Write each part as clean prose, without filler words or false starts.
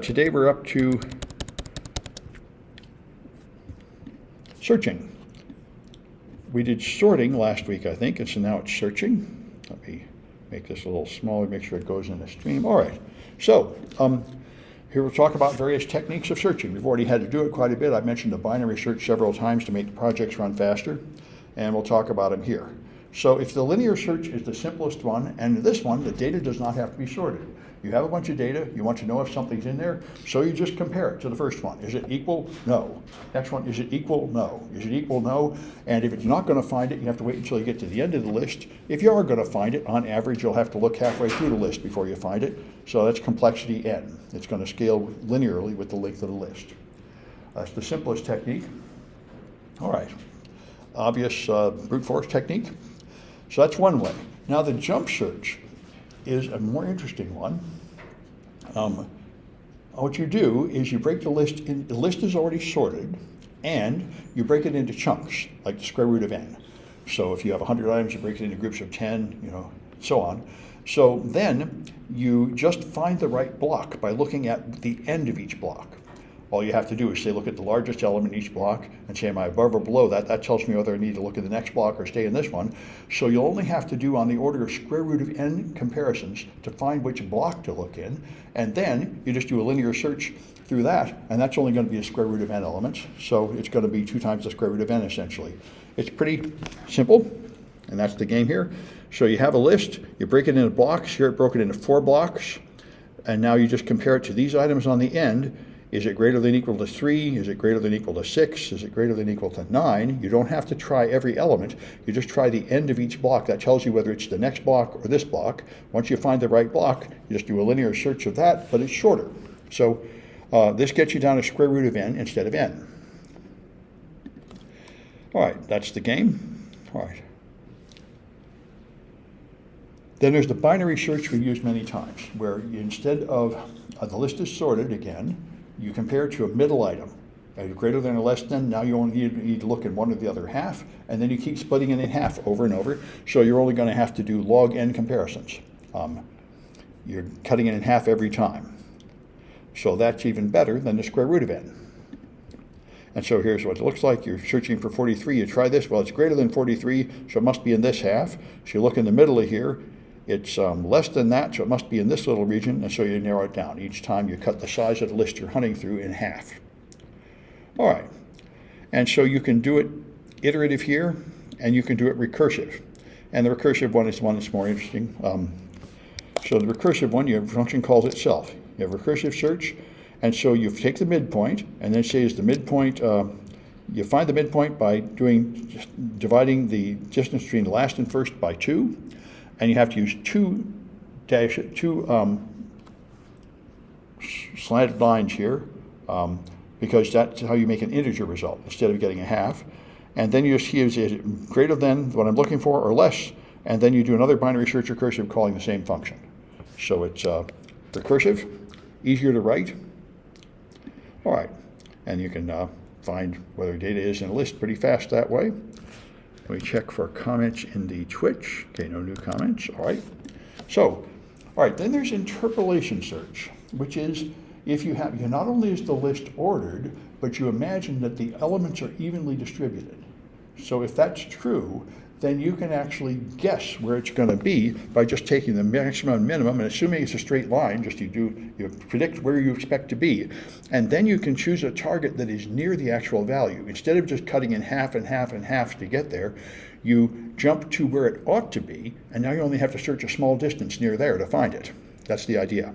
Today we're up to searching. We did sorting last week, I think, and so now it's searching. Let me make this a little smaller, make sure it goes in the stream. All right, so here we'll talk about various techniques of searching. We've already had to do it quite a bit. I've mentioned the binary search several times to make the projects run faster, and we'll talk about them here. So if the linear search is the simplest one, and this one, the data does not have to be sorted. You have a bunch of data, you want to know if something's in there, so you just compare it to the first one. Is it equal? No. Next one, is it equal? No. Is it equal? No. And if it's not going to find it, you have to wait until you get to the end of the list. If you are going to find it, on average, you'll have to look halfway through the list before you find it. So that's complexity n. It's going to scale linearly with the length of the list. That's the simplest technique. All right. Obvious brute force technique. So that's one way. Now the jump search is a more interesting one. What you do is you break the list in, the list is already sorted, and you break it into chunks, like the square root of n. So if you have 100 items, you break it into groups of 10, so on. So then you just find the right block by looking at the end of each block. All you have to do is say, look at the largest element in each block and say, am I above or below that? That tells me whether I need to look at the next block or stay in this one. So you'll only have to do on the order of square root of n comparisons to find which block to look in. And then you just do a linear search through that, and that's only going to be the square root of n elements. So it's going to be 2 times the square root of n essentially. It's pretty simple, and that's the game here. So you have a list, you break it into blocks. Here it broke it into 4 blocks, and now you just compare it to these items on the end. Is it greater than equal to 3? Is it greater than equal to 6? Is it greater than equal to 9? You don't have to try every element. You just try the end of each block. That tells you whether it's the next block or this block. Once you find the right block, you just do a linear search of that, but it's shorter. So this gets you down to square root of n instead of n. All right, that's the game. All right. Then there's the binary search we've used many times, where instead of the list is sorted again, you compare it to a middle item, greater than or less than. Now you only need to look in one or the other half, and then you keep splitting it in half over and over. So you're only going to have to do log n comparisons. You're cutting it in half every time. So that's even better than the square root of n. And so here's what it looks like. You're searching for 43. You try this. Well, it's greater than 43, so it must be in this half. So you look in the middle of here. It's less than that, so it must be in this little region, and so you narrow it down. Each time you cut the size of the list you're hunting through in half. All right, and so you can do it iterative here, and you can do it recursive. And the recursive one is the one that's more interesting. So the recursive one, your function calls itself. You have recursive search, and so you take the midpoint, and then say is the midpoint, you find the midpoint by dividing the distance between the last and first by 2. And you have to use two slanted lines here because that's how you make an integer result instead of getting a half. And then you just use, is it greater than what I'm looking for or less? And then you do another binary search recursive calling the same function. So it's recursive, easier to write. All right, and you can find whether data is in a list pretty fast that way. Let me check for comments in the Twitch. Okay, no new comments. All right. So, all right, then there's interpolation search, which is if you not only is the list ordered, but you imagine that the elements are evenly distributed. So if that's true, then you can actually guess where it's going to be by just taking the maximum and minimum and assuming it's a straight line, just you predict where you expect to be. And then you can choose a target that is near the actual value. Instead of just cutting in half and half and half to get there, you jump to where it ought to be, and now you only have to search a small distance near there to find it. That's the idea.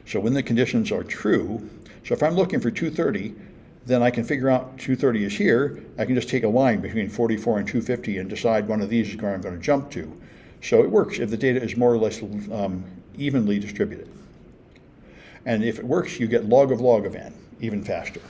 So when the conditions are true, so if I'm looking for 230, then I can figure out 230 is here. I can just take a line between 44 and 250 and decide one of these is where I'm going to jump to. So it works if the data is more or less evenly distributed. And if it works, you get log of n, even faster.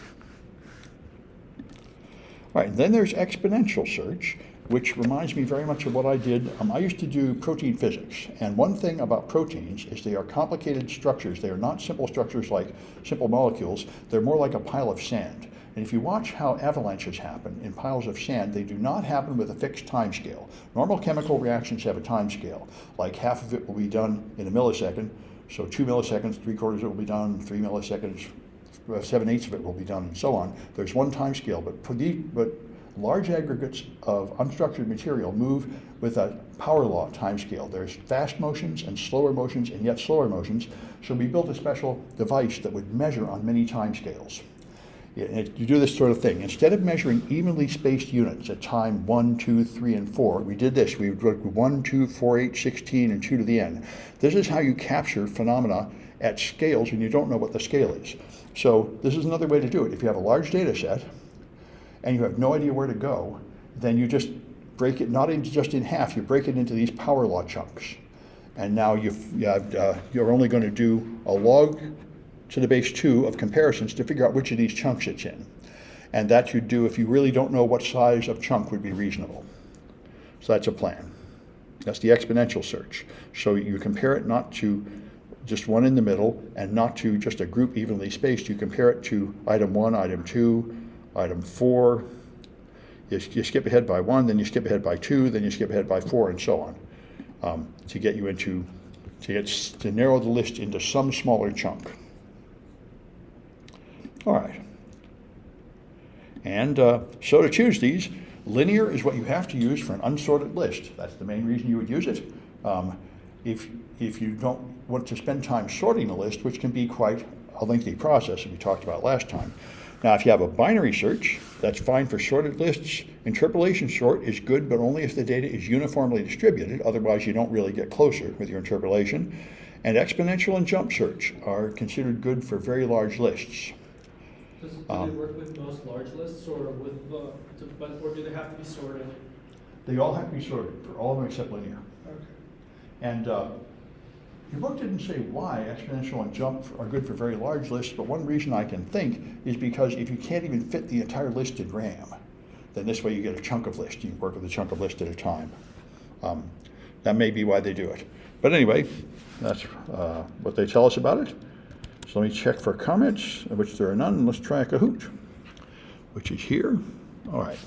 All right, then there's exponential search, which reminds me very much of what I did. I used to do protein physics, and one thing about proteins is they are complicated structures. They are not simple structures like simple molecules. They're more like a pile of sand. And if you watch how avalanches happen in piles of sand, they do not happen with a fixed time scale. Normal chemical reactions have a time scale, like half of it will be done in a millisecond, So 2 milliseconds, 3/4 of it will be done, 3 milliseconds, 7/8 of it will be done, and so on. There's one time scale, but large aggregates of unstructured material move with a power law time scale. There's fast motions and slower motions and yet slower motions, so we built a special device that would measure on many time scales. You do this sort of thing. Instead of measuring evenly spaced units at time 1, 2, 3, and 4, we did this. We would go 1, 2, 4, 8, 16, and 2 to the n. This is how you capture phenomena at scales when you don't know what the scale is. So this is another way to do it. If you have a large data set and you have no idea where to go, then you just break it not just in half, you break it into these power law chunks. And now you're only going to do a log to the base 2 of comparisons to figure out which of these chunks it's in. And that you do if you really don't know what size of chunk would be reasonable. So that's a plan. That's the exponential search. So you compare it not to just one in the middle and not to just a group evenly spaced. You compare it to item 1, item 2, item 4. You skip ahead by 1, then you skip ahead by 2, then you skip ahead by 4, and so on, to get you to narrow the list into some smaller chunk. All right. And so to choose these, linear is what you have to use for an unsorted list. That's the main reason you would use it. If you don't want to spend time sorting a list, which can be quite a lengthy process, as we talked about last time. Now, if you have a binary search, that's fine for sorted lists. Interpolation sort is good, but only if the data is uniformly distributed. Otherwise, you don't really get closer with your interpolation. And exponential and jump search are considered good for very large lists. Do they work with most large lists, or or do they have to be sorted? They all have to be sorted for all of them except linear. Okay. And your book didn't say why exponential and jump are good for very large lists, but one reason I can think is because if you can't even fit the entire list in RAM, then this way you get a chunk of list. You can work with a chunk of list at a time. That may be why they do it. But anyway, that's what they tell us about it. So let me check for comments, of which there are none. Let's try a Kahoot, which is here. All right.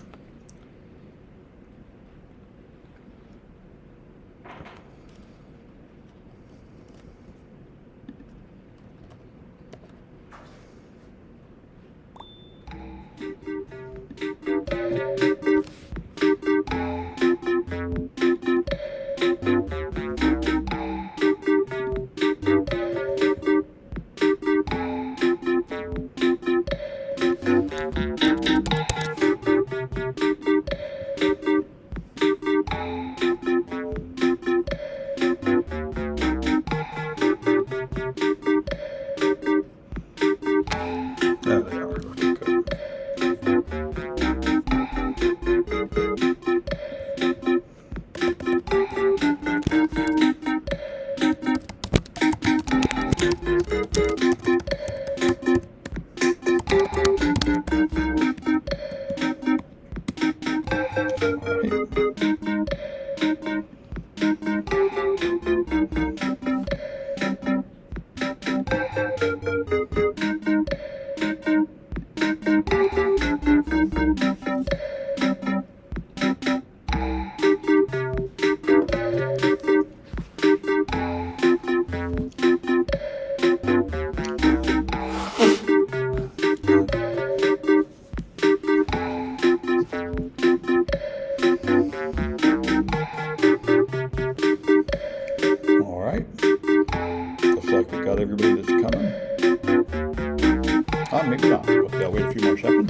Maybe not. Okay, I'll wait a few more seconds.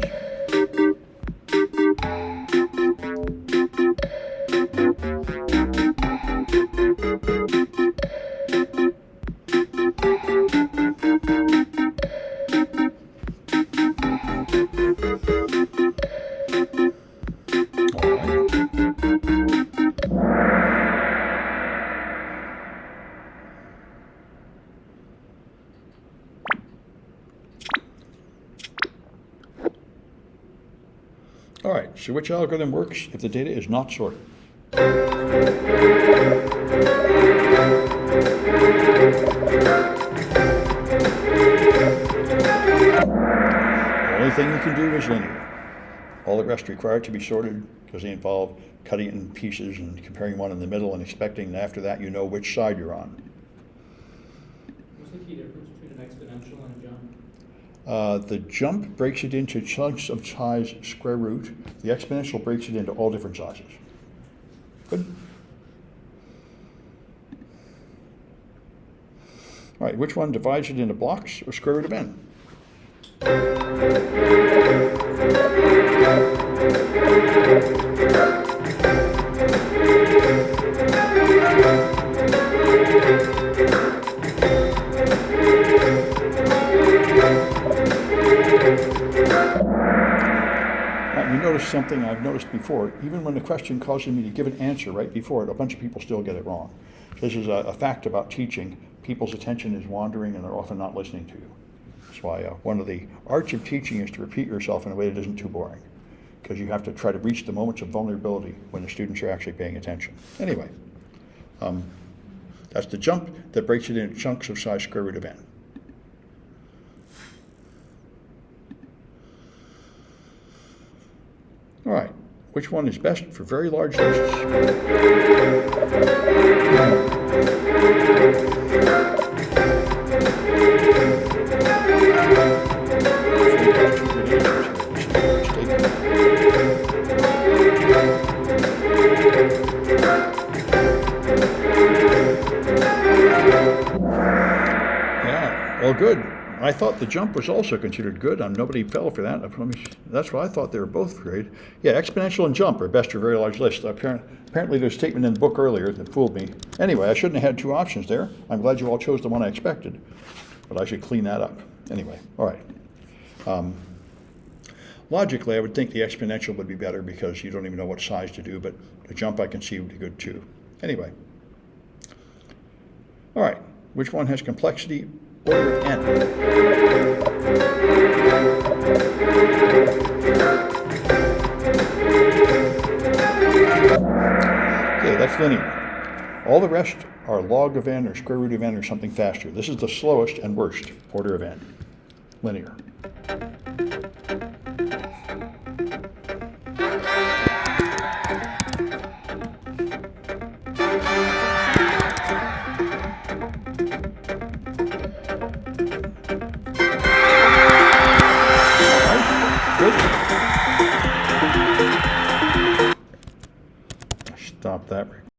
All right, so which algorithm works if the data is not sorted? The only thing you can do is linear. All the rest required to be sorted because they involve cutting it in pieces and comparing one in the middle and expecting that after that you know which side you're on. What's the key difference between an exponential and a jump? The jump breaks it into chunks of size square root. The exponential breaks it into all different sizes. Good. All right, which one divides it into blocks or square root of n? Now, you notice something I've noticed before. Even when the question causes me to give an answer right before it, a bunch of people still get it wrong. This is a fact about teaching. People's attention is wandering and they're often not listening to you. That's why one of the arts of teaching is to repeat yourself in a way that isn't too boring, because you have to try to reach the moments of vulnerability when the students are actually paying attention. Anyway, that's the jump that breaks it into chunks of size square root of n. All right, which one is best for very large lists? Yeah, well, good. I thought the jump was also considered good. Nobody fell for that. That's what I thought. They were both great. Yeah, exponential and jump are best for very large lists. Apparently there's a statement in the book earlier that fooled me. Anyway, I shouldn't have had two options there. I'm glad you all chose the one I expected, but I should clean that up. Anyway, all right. Logically, I would think the exponential would be better because you don't even know what size to do, but the jump I can see would be good too. Anyway. All right, which one has complexity order of n? Okay, that's linear. All the rest are log of n or square root of n or something faster. This is the slowest and worst order of n. Linear.